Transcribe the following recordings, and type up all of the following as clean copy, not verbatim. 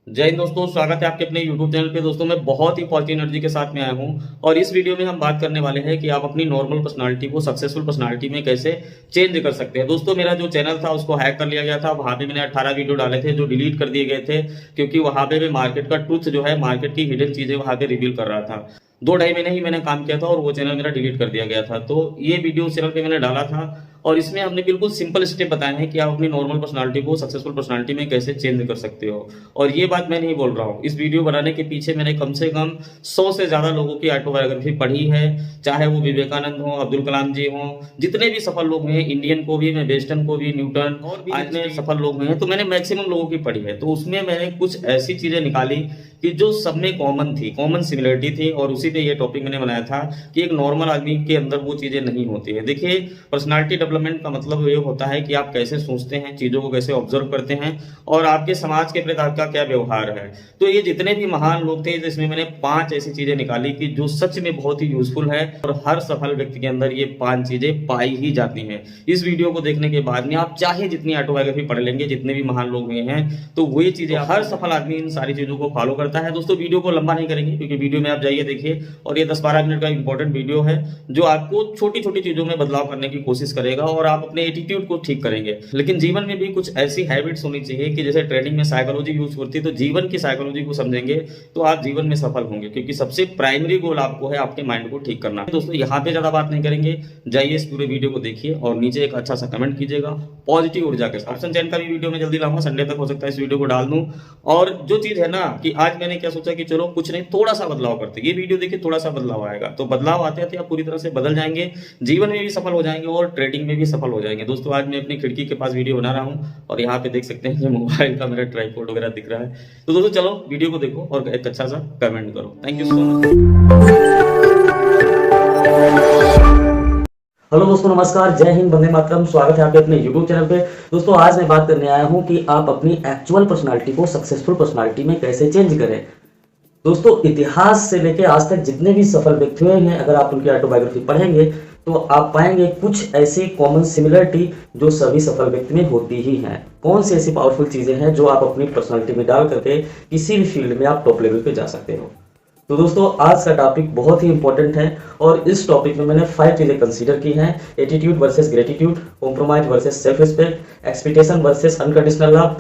जय हिंद दोस्तों, स्वागत है आपके अपने YouTube चैनल पे। दोस्तों मैं बहुत ही पॉजिटिव एनर्जी के साथ में आया हूँ और इस वीडियो में हम बात करने वाले हैं कि आप अपनी नॉर्मल पर्सनालिटी को सक्सेसफुल पर्सनालिटी में कैसे चेंज कर सकते हैं। दोस्तों मेरा जो चैनल था उसको हैक कर लिया गया था। वहाँ पे मैंने 18 वीडियो डाले थे जो डिलीट कर दिए गए थे, क्योंकि वहाँ पे मैं मार्केट का ट्रूथ जो है, मार्केट की हिडन चीजें वहाँ पे रिवील कर रहा था। 2-2.5 महीने ही मैंने काम किया था और वो चैनल मेरा डिलीट कर दिया गया था। तो ये वीडियो उस चैनल पे मैंने डाला था और इसमें हमने बिल्कुल सिंपल स्टेप बताए हैं कि आप अपनी नॉर्मल पर्सनालिटी को सक्सेसफुल पर्सनालिटी में कैसे चेंज कर सकते हो। और ये बात मैं नहीं बोल रहा हूँ, इस वीडियो बनाने के पीछे मैंने कम से कम 100 से ज़्यादा लोगों की ऑटोबायोग्राफी पढ़ी है, चाहे वो विवेकानंद हो, अब्दुल कलाम जी हों, जितने भी सफल लोग हैं, इंडियन को भी, मैं वेस्टर्न को भी, न्यूटन और भी जितने सफल लोग हैं, तो मैंने मैक्सिमम लोगों की पढ़ी है। तो उसमें मैंने कुछ ऐसी चीज़ें निकाली कि जो सब में कॉमन थी, कॉमन सिमिलरिटी थी, और उसी पे ये टॉपिक मैंने बनाया था कि एक नॉर्मल आदमी के अंदर वो चीज़ें नहीं होती है। देखिए, पर्सनालिटी डेवलपमेंट का मतलब ये होता है कि आप कैसे सोचते हैं, चीज़ों को कैसे ऑब्जर्व करते हैं और आपके समाज के प्रति आपका क्या व्यवहार है। तो ये जितने भी महान लोग थे, इसमें मैंने 5 ऐसी चीज़ें निकाली कि जो सच में बहुत ही यूजफुल है और हर सफल व्यक्ति के अंदर ये 5 चीज़ें पाई ही जाती हैं। इस वीडियो को देखने के बाद में आप चाहे जितनी ऑटोबायोग्राफी पढ़ लेंगे, जितने भी महान लोग हुए हैं, तो वही चीज़ें हर सफल आदमी इन सारी चीज़ों को फॉलो करता है। दोस्तों वीडियो को लंबा नहीं करेंगे, क्योंकि वीडियो में आप जाइए देखिए, और ये 10-12 मिनट का इंपॉर्टेंट वीडियो है जो आपको छोटी छोटी चीज़ों में बदलाव करने की कोशिश करेगा और आप अपने एटीट्यूड को ठीक करेंगे। लेकिन जीवन में भी कुछ ऐसी हैबिट्स होनी चाहिए कि जैसे ट्रेडिंग में साइकोलॉजी यूज होती है, तो जीवन की साइकोलॉजी को समझेंगे तो आप जीवन में सफल होंगे, क्योंकि सबसे प्राइमरी गोल आपको है आपके माइंड को ठीक करना। दोस्तों यहाँ पे ज्यादा बात नहीं करेंगे, जाइए इस पूरे वीडियो को देखिए और नीचे एक अच्छा सा कमेंट कीजिएगा पॉजिटिव ऊर्जा के साथ। ऑप्शन चैन का भी वीडियो में जल्दी लाऊंगा, संडे तक हो सकता है इस वीडियो को डाल दूं। और जो चीज है ना कि आज मैंने क्या सोचा कि चलो कुछ नहीं, थोड़ा सा बदलाव करते, ये वीडियो देखिए थोड़ा सा बदलाव आएगा, तो बदलाव आते आते आप पूरी तरह से बदल जाएंगे, जीवन में भी सफल हो जाएंगे और ट्रेडिंग में भी सफल हो जाएंगे। दोस्तों आज मैं अपनी खिड़की के पास वीडियो बना रहा हूँ और यहाँ पे देख सकते हैं कि मोबाइल का मेरा ट्राइपॉड वगैरह दिख रहा है। तो दोस्तों चलो वीडियो को देखो और एक अच्छा सा कमेंट करो। Thank you so much. Hello दोस्तों, नमस्कार, जय हिंद, वंदे मातरम। स्वागत है आपके अपने YouTube चैनल पे। दोस्तों आज मैं बात करने आया हूँ कि आप अपनी एक्चुअल पर्सनालिटी को सक्सेसफुल पर्सनालिटी में कैसे चेंज करें। दोस्तों इतिहास से लेकर आज तक जितने भी सफल व्यक्ति हुए हैं, अगर आप उनकी ऑटोबायोग्राफी पढ़ेंगे तो आप पाएंगे कुछ ऐसी कॉमन सिमिलरिटी जो सभी सफल व्यक्ति में होती ही हैं। कौन सी ऐसी पावरफुल चीजें हैं जो आप अपनी पर्सनालिटी में डाल करके किसी भी फील्ड में आप टॉप लेवल पे जा सकते हो। तो दोस्तों आज का टॉपिक बहुत ही इंपॉर्टेंट है और इस टॉपिक में मैंने 5 चीजें कंसीडर की हैं। Attitude versus gratitude, compromise versus self respect, expectation versus unconditional love,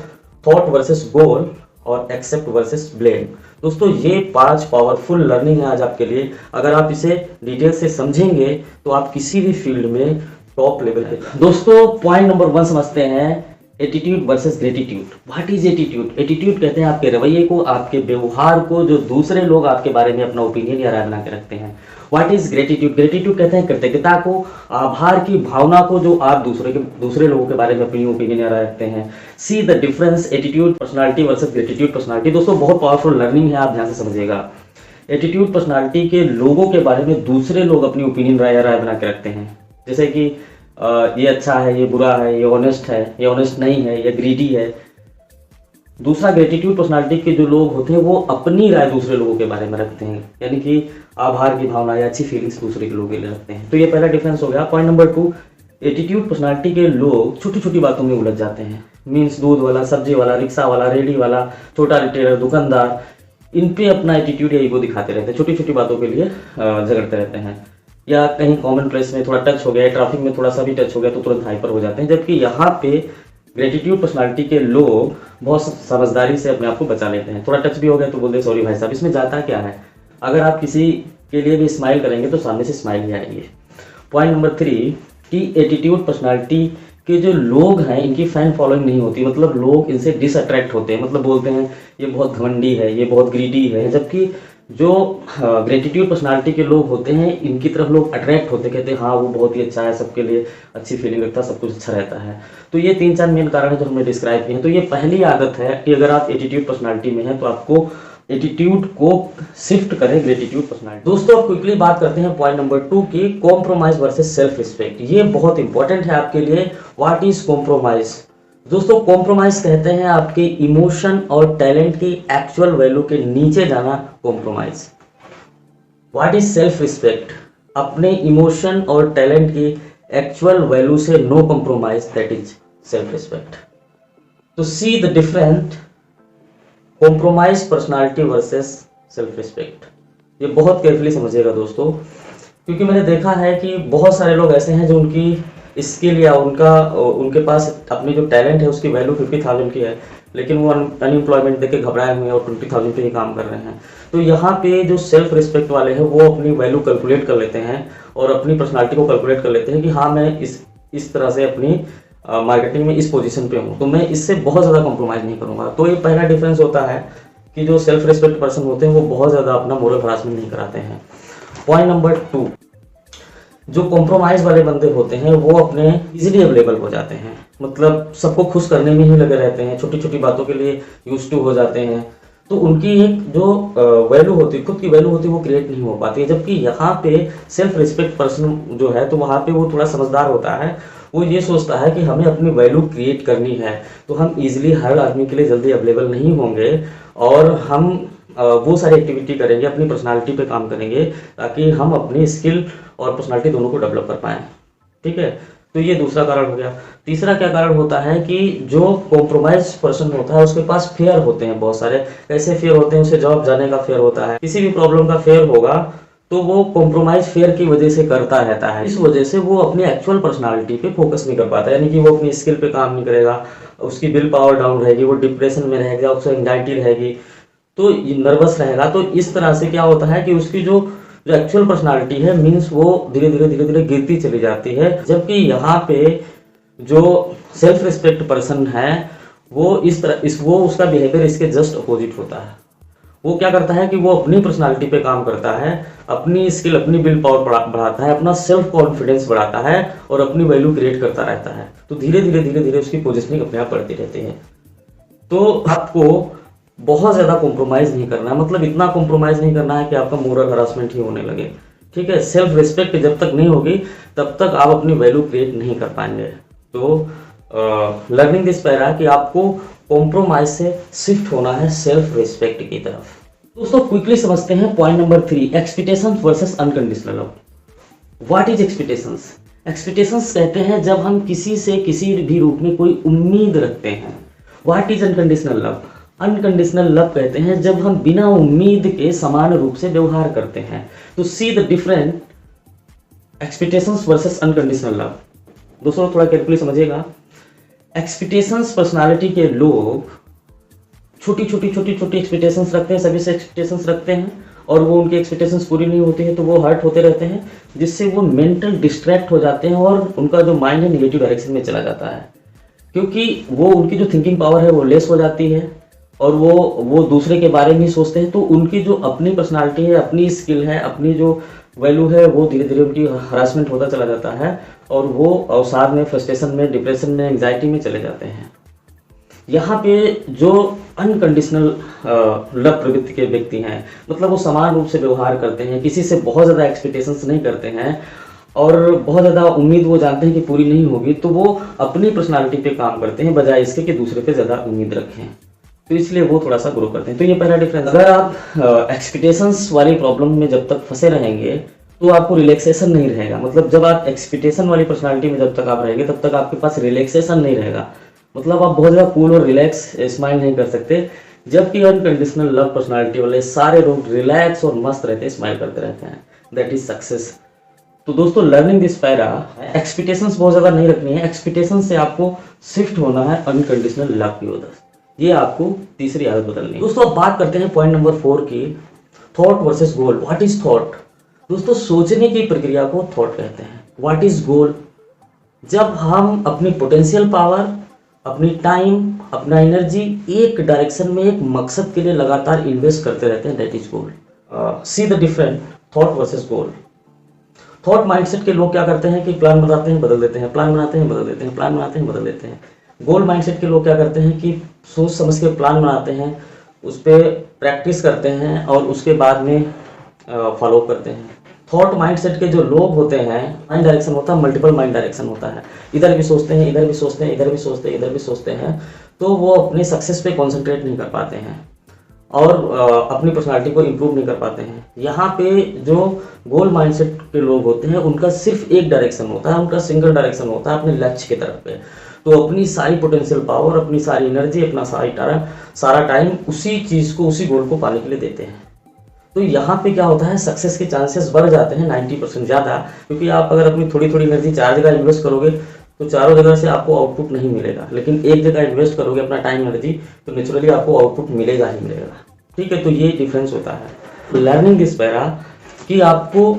thought versus goal और एक्सेप्ट वर्सेस ब्लेम। दोस्तों ये 5 पावरफुल लर्निंग है आज आपके लिए। अगर आप इसे डिटेल से समझेंगे तो आप किसी भी फील्ड में टॉप लेवल पे। दोस्तों पॉइंट नंबर 1 समझते हैं, attitude versus gratitude. What is attitude? Attitude कहते हैं आपके रवैये को, आपके व्यवहार को, जो दूसरे लोग आपके बारे में अपना ओपिनियन या राय बना के रखते हैं। What is gratitude? ग्रेटिट्यूड कहते हैं कृतज्ञता को, आभार की भावना को, जो आप दूसरे लोगों के बारे में अपनी ओपिनियन या राय रखते हैं। See the difference, attitude personality versus gratitude personality. दोस्तों बहुत पावरफुल लर्निंग है, आप ध्यान से समझिएगा। एटीट्यूड पर्सनालिटी के लोगों के बारे में दूसरे लोग अपनी ओपिनियन राय या राय बना के रखते हैं, जैसे कि ये अच्छा है, ये बुरा है, ये ऑनेस्ट है, ये ऑनेस्ट नहीं है, ये ग्रीडी है। दूसरा ग्रेटिट्यूड पर्सनालिटी के जो लोग होते हैं वो अपनी राय दूसरे लोगों के बारे में रखते हैं, यानी कि आभार की भावना या अच्छी फीलिंग्स दूसरे के लोगों के लिए रखते हैं। तो ये पहला डिफरेंस हो गया। पॉइंट नंबर 2, एटीट्यूड पर्सनालिटी के लोग छोटी छोटी बातों में उलझ जाते हैं। मीन्स दूध वाला, सब्जी वाला, रिक्शा वाला, रेडी वाला, छोटा रिटेलर, दुकानदार, इन पे अपना एटीट्यूड या ईगो दिखाते रहते हैं, छोटी छोटी बातों के लिए झगड़ते रहते हैं। या कहीं कॉमन प्लेस में थोड़ा टच हो गया, ट्रैफिक में थोड़ा सा भी टच हो गया तो तुरंत हाइपर हो जाते हैं। जबकि यहाँ पे ग्रेटिट्यूड पर्सनालिटी के लोग बहुत समझदारी से अपने आप को बचा लेते हैं। थोड़ा टच भी हो गया तो बोलते सॉरी भाई साहब। इसमें जाता क्या है, अगर आप किसी के लिए भी स्माइल करेंगे तो सामने से स्माइल ही आएगी। पॉइंट नंबर 3 कि एटीट्यूड पर्सनालिटी के जो लोग हैं इनकी फैन फॉलोइंग नहीं होती, मतलब लोग इनसे डिसअट्रैक्ट होते हैं, मतलब बोलते हैं ये बहुत घमंडी है, ये बहुत ग्रीडी है। जबकि जो ग्रेटिट्यूड पर्सनालिटी के लोग होते हैं इनकी तरफ लोग अट्रैक्ट होते, कहते हैं हाँ वो बहुत ही अच्छा है, सबके लिए अच्छी फीलिंग रखता है, सब कुछ अच्छा रहता है। तो ये 3-4 मेन कारण है जो हमने डिस्क्राइब किए हैं। तो ये पहली आदत है कि अगर आप एटीट्यूड पर्सनालिटी में हैं तो आपको एटीट्यूड को शिफ्ट करें ग्रेटिट्यूड पर्सनालिटी। दोस्तों अब क्विकली बात करते हैं पॉइंट नंबर 2 की, कॉम्प्रोमाइज वर्सेस सेल्फ रिस्पेक्ट। ये बहुत इंपॉर्टेंट है आपके लिए। What is compromise? दोस्तों कॉम्प्रोमाइज कहते हैं आपके इमोशन और टैलेंट की एक्चुअल वैल्यू के नीचे जाना compromise. What is self respect? अपने इमोशन और टैलेंट की एक्चुअल वैल्यू से no compromise, that is self respect. तो see the different compromise personality versus self respect. ये बहुत केयरफुली समझिएगा दोस्तों, क्योंकि मैंने देखा है कि बहुत सारे लोग ऐसे हैं जो उनकी स्किल या उनके पास अपनी जो टैलेंट है उसकी वैल्यू 50,000 की है, लेकिन वो अनएम्प्लॉयमेंट देख के घबराए हुए हैं और 20,000 पे ही काम कर रहे हैं। तो यहाँ पे जो सेल्फ रिस्पेक्ट वाले हैं वो अपनी वैल्यू कैलकुलेट कर लेते हैं और अपनी पर्सनालिटी को कैलकुलेट कर लेते हैं कि हाँ, मैं इस तरह से अपनी मार्केटिंग में इस पोजीशन पे हूँ, तो मैं इससे बहुत ज़्यादा कॉम्प्रोमाइज़ नहीं करूँगा। तो ये पहला डिफरेंस होता है कि जो सेल्फ रिस्पेक्ट पर्सन होते हैं वो बहुत ज़्यादा अपना मोरल हरासमेंट नहीं कराते हैं। पॉइंट नंबर 2, जो कॉम्प्रोमाइज़ वाले बंदे होते हैं वो अपने इजीली अवेलेबल हो जाते हैं, मतलब सबको खुश करने में ही लगे रहते हैं, छोटी छोटी बातों के लिए यूज टू हो जाते हैं। तो उनकी एक जो वैल्यू होती है, खुद की वैल्यू होती है, वो क्रिएट नहीं हो पाती है। जबकि यहाँ पे सेल्फ रिस्पेक्ट पर्सन जो है तो वहाँ पे वो थोड़ा समझदार होता है। वो ये सोचता है कि हमें अपनी वैल्यू क्रिएट करनी है, तो हम इजीली हर आदमी के लिए जल्दी अवेलेबल नहीं होंगे और हम वो सारी एक्टिविटी करेंगे, अपनी पर्सनालिटी पे काम करेंगे ताकि हम अपनी स्किल और पर्सनालिटी दोनों को डेवलप कर पाएँ। ठीक है, तो ये दूसरा कारण हो गया। तीसरा क्या कारण होता है कि जो कॉम्प्रोमाइज पर्सन होता है उसके पास फेयर होते हैं बहुत सारे। कैसे फेयर होते हैं? उसे जॉब जाने का फेयर होता है, किसी भी प्रॉब्लम का फेयर होगा तो वो कॉम्प्रोमाइज फेयर की वजह से करता रहता है। इस वजह से वो अपनी एक्चुअल पर्सनालिटी पे फोकस नहीं कर पाता, यानी कि वो अपनी स्किल पे काम नहीं करेगा, उसकी विल पावर डाउन रहेगी, वो डिप्रेशन में रहेगा, उसको एंग्जाइटी रहेगी, तो नर्वस रहेगा। तो इस तरह से क्या होता है कि उसकी जो एक्चुअल पर्सनालिटी है मीन्स वो धीरे धीरे गिरती चली जाती है। जबकि यहाँ पे जो सेल्फ रिस्पेक्ट पर्सन है वो वो उसका बिहेवियर इसके जस्ट अपोजिट होता है। वो क्या करता है कि वो अपनी पर्सनालिटी पे काम करता है, अपनी स्किल, अपनी विल पावर बढ़ाता है, अपना सेल्फ कॉन्फिडेंस बढ़ाता है और अपनी वैल्यू क्रिएट करता रहता है। तो धीरे धीरे उसकी पोजीशनिंग अपने आप बढ़ती रहती है। तो आपको बहुत ज़्यादा कॉम्प्रोमाइज़ नहीं करना है, मतलब इतना कॉम्प्रोमाइज़ नहीं करना है कि आपका मोरल हरासमेंट ही होने लगे। ठीक है, सेल्फ रिस्पेक्ट जब तक नहीं होगी तब तक आप अपनी वैल्यू क्रिएट नहीं कर पाएंगे। तो लर्निंग दिस पैरा कि आपको कॉम्प्रोमाइज से शिफ्ट होना है सेल्फ रिस्पेक्ट की तरफ। दोस्तों क्विकली समझते हैं point number 3, expectations versus unconditional love. What is expectations? Expectations कहते हैं जब हम किसी से किसी भी रूप में कोई उम्मीद रखते हैं। What is unconditional love? Unconditional love कहते हैं जब हम बिना उम्मीद के समान रूप से व्यवहार करते हैं। तो see the different expectations versus unconditional love. दोस्तों थोड़ा केयरफुली समझिएगा। एक्सपेक्टेशंस पर्सनालिटी के लोग छोटी छोटी एक्सपेक्टेशंस रखते हैं, सभी से एक्सपेक्टेशंस रखते हैं और वो उनकी एक्सपेक्टेशंस पूरी नहीं होती है तो वो हर्ट होते रहते हैं, जिससे वो मेंटल डिस्ट्रैक्ट हो जाते हैं और उनका जो माइंड है निगेटिव डायरेक्शन में चला जाता है, क्योंकि वो उनकी जो थिंकिंग पावर है वो लेस हो जाती है और वो दूसरे के बारे में ही सोचते हैं। तो उनकी जो अपनी पर्सनालिटी है, अपनी स्किल है, अपनी जो वैल्यू है वो धीरे धीरे उनकी हरासमेंट होता चला जाता है और वो अवसाद में, फ्रस्ट्रेशन में, डिप्रेशन में, एंग्जाइटी में चले जाते हैं। यहाँ पे जो अनकंडीशनल लव प्रवृत्ति के व्यक्ति हैं, मतलब वो समान रूप से व्यवहार करते हैं, किसी से बहुत ज़्यादा एक्सपेक्टेशंस नहीं करते हैं और बहुत ज़्यादा उम्मीद वो जानते हैं कि पूरी नहीं होगी, तो वो अपनी पर्सनालिटी पे काम करते हैं बजाय इसके कि दूसरे पे ज़्यादा उम्मीद रखें, तो इसलिए वो थोड़ा सा ग्रो करते हैं। तो ये पहला डिफरेंस। अगर आप एक्सपेक्टेशंस वाली प्रॉब्लम में जब तक फंसे रहेंगे तो आपको रिलैक्सेशन नहीं रहेगा। मतलब जब आप एक्सपेक्टेशन वाली पर्सनालिटी में जब तक आप रहेंगे तब तक आपके पास रिलैक्सेशन नहीं रहेगा, मतलब आप बहुत ज़्यादा कूल और रिलैक्स स्माइल नहीं कर सकते। जबकि अनकंडीशनल लव पर्सनालिटी वाले सारे लोग रिलैक्स और मस्त रहते हैं, स्माइल करते रहते हैं। That is success. तो दोस्तों लर्निंग दिस पैरा, एक्सपेक्टेशंस बहुत ज़्यादा नहीं रखनी है, एक्सपेक्टेशन से आपको शिफ्ट होना है अनकंडीशनल लव की ओर। ये आपको तीसरी आदत बदलनी है। दोस्तों अब बात करते हैं पॉइंट नंबर 4 की, thought versus goal. What is thought? दोस्तों सोचने की प्रक्रिया को थॉट कहते हैं। व्हाट इज गोल? जब हम अपनी पोटेंशियल पावर, अपनी टाइम, अपना एनर्जी एक डायरेक्शन में, एक मकसद के लिए लगातार इन्वेस्ट करते रहते हैं, that is goal. C the different thought versus goal. Thought mindset के लोग क्या करते हैं कि प्लान बनाते हैं, बदल देते हैं, प्लान बनाते हैं, बदल देते हैं, प्लान बनाते हैं, बदल देते हैं। गोल माइंडसेट के लोग क्या करते हैं कि सोच समझ के प्लान बनाते हैं, उस पर प्रैक्टिस करते हैं और उसके बाद में फॉलो करते हैं। थॉट माइंडसेट के जो लोग होते हैं, माइंड डायरेक्शन होता है, मल्टीपल माइंड डायरेक्शन होता है, इधर भी सोचते हैं, इधर भी सोचते हैं, इधर भी सोचते हैं, इधर भी सोचते हैं, तो वो अपने सक्सेस पे कॉन्सेंट्रेट नहीं कर पाते हैं और अपनी पर्सनालिटी को इम्प्रूव नहीं कर पाते हैं। यहाँ पे जो गोल माइंडसेट के लोग होते हैं उनका सिर्फ एक डायरेक्शन होता है, उनका सिंगल डायरेक्शन होता है अपने लक्ष्य की तरफ पे। तो अपनी सारी पोटेंशियल पावर, अपनी सारी एनर्जी, अपना सारा टाइम उसी चीज़ को, उसी गोल को पाने के लिए देते हैं। तो यहाँ पे क्या होता है, सक्सेस के चांसेस बढ़ जाते हैं 90% ज़्यादा, क्योंकि आप अगर अपनी थोड़ी थोड़ी एनर्जी 4 जगह इन्वेस्ट करोगे तो चारों जगह से आपको आउटपुट नहीं मिलेगा, लेकिन एक जगह इन्वेस्ट करोगे अपना टाइम एनर्जी तो नेचुरली आपको आउटपुट मिलेगा ही मिलेगा। ठीक है, तो ये डिफरेंस होता है लर्निंग दिस पैरा कि आपको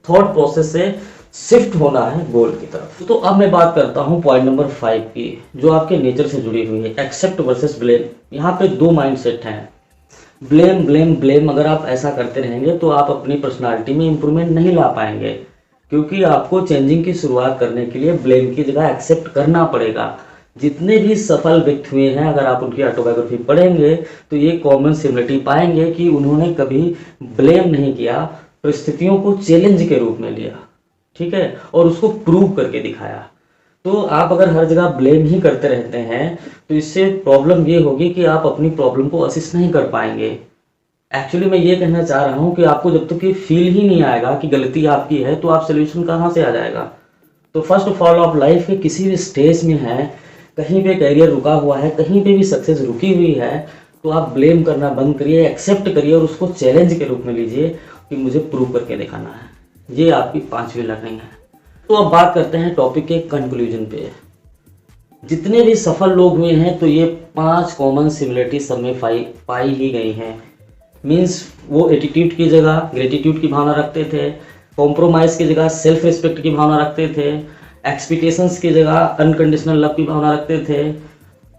थॉट प्रोसेस से शिफ्ट होना है गोल की तरफ। तो अब मैं बात करता हूँ पॉइंट नंबर 5 की, जो आपके नेचर से जुड़ी हुई है, एक्सेप्ट वर्सेस ब्लेम। यहाँ पे 2 माइंडसेट हैं, ब्लेम ब्लेम ब्लेम। अगर आप ऐसा करते रहेंगे तो आप अपनी पर्सनालिटी में इंप्रूवमेंट नहीं ला पाएंगे, क्योंकि आपको चेंजिंग की शुरुआत करने के लिए ब्लेम की जगह एक्सेप्ट करना पड़ेगा। जितने भी सफल व्यक्ति हुए हैं, अगर आप उनकी ऑटोबायोग्राफी पढ़ेंगे तो ये कॉमन सिमिलरिटी पाएंगे कि उन्होंने कभी ब्लेम नहीं किया, परिस्थितियों को चैलेंज के रूप में लिया, ठीक है, और उसको प्रूव करके दिखाया। तो आप अगर हर जगह ब्लेम ही करते रहते हैं तो इससे प्रॉब्लम ये होगी कि आप अपनी प्रॉब्लम को असिस्ट नहीं कर पाएंगे। एक्चुअली मैं ये कहना चाह रहा हूँ कि आपको जब तक ये फील ही नहीं आएगा कि गलती आपकी है तो आप सोल्यूशन कहाँ से आ जाएगा। तो फर्स्ट ऑफ ऑल, आप लाइफ के किसी भी स्टेज में हैं, कहीं पे करियर रुका हुआ है, कहीं पे भी सक्सेस रुकी हुई है, तो आप ब्लेम करना बंद करिए, एक्सेप्ट करिए और उसको चैलेंज के रूप में लीजिए कि मुझे प्रूव करके दिखाना है। ये आपकी 5वीं लर्निंग है। तो अब बात करते हैं टॉपिक के कंक्लूजन पे। जितने भी सफल लोग हुए हैं तो ये 5 कॉमन सिमिलरिटी सब में पाई ही गई हैं। मीन्स वो एटीट्यूड की जगह ग्रेटिट्यूड की भावना रखते थे, कॉम्प्रोमाइज़ की जगह सेल्फ रिस्पेक्ट की भावना रखते थे, एक्सपेक्टेशंस की जगह अनकंडीशनल लव की भावना रखते थे,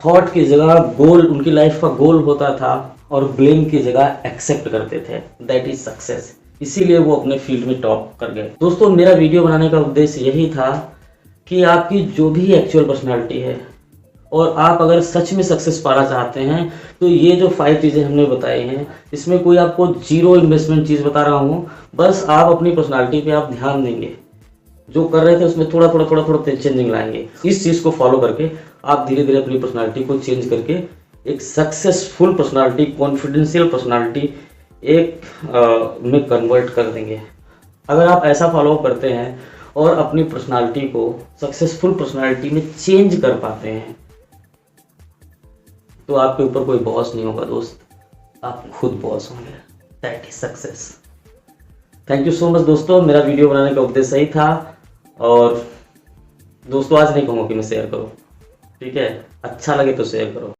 थॉट की जगह गोल, उनकी लाइफ का गोल होता था, और ब्लेम की जगह एक्सेप्ट करते थे। That is success. इसीलिए वो अपने फील्ड में टॉप कर गए। दोस्तों, मेरा वीडियो बनाने का उद्देश्य यही था कि आपकी जो भी एक्चुअल पर्सनालिटी है, और आप अगर सच में सक्सेस पाना चाहते हैं तो ये जो 5 चीज़ें हमने बताई हैं, इसमें कोई आपको 0 इन्वेस्टमेंट चीज़ बता रहा हूँ। बस आप अपनी पर्सनालिटी पे आप ध्यान देंगे, जो कर रहे थे उसमें थोड़ा थोड़ा चेंजिंग लाएंगे। इस चीज़ को फॉलो करके आप धीरे धीरे अपनी पर्सनालिटी को चेंज करके एक सक्सेसफुल पर्सनालिटी, कॉन्फिडेंशियल पर्सनालिटी में कन्वर्ट कर देंगे। अगर आप ऐसा फॉलो करते हैं और अपनी पर्सनालिटी को सक्सेसफुल पर्सनालिटी में चेंज कर पाते हैं तो आपके ऊपर कोई बॉस नहीं होगा दोस्त, आप खुद बॉस होंगे। That is success. Thank you so much दोस्तों, मेरा वीडियो बनाने का उद्देश्य सही था। और दोस्तों, आज नहीं कहूँगा कि मैं शेयर करो, ठीक है, अच्छा लगे तो शेयर करो।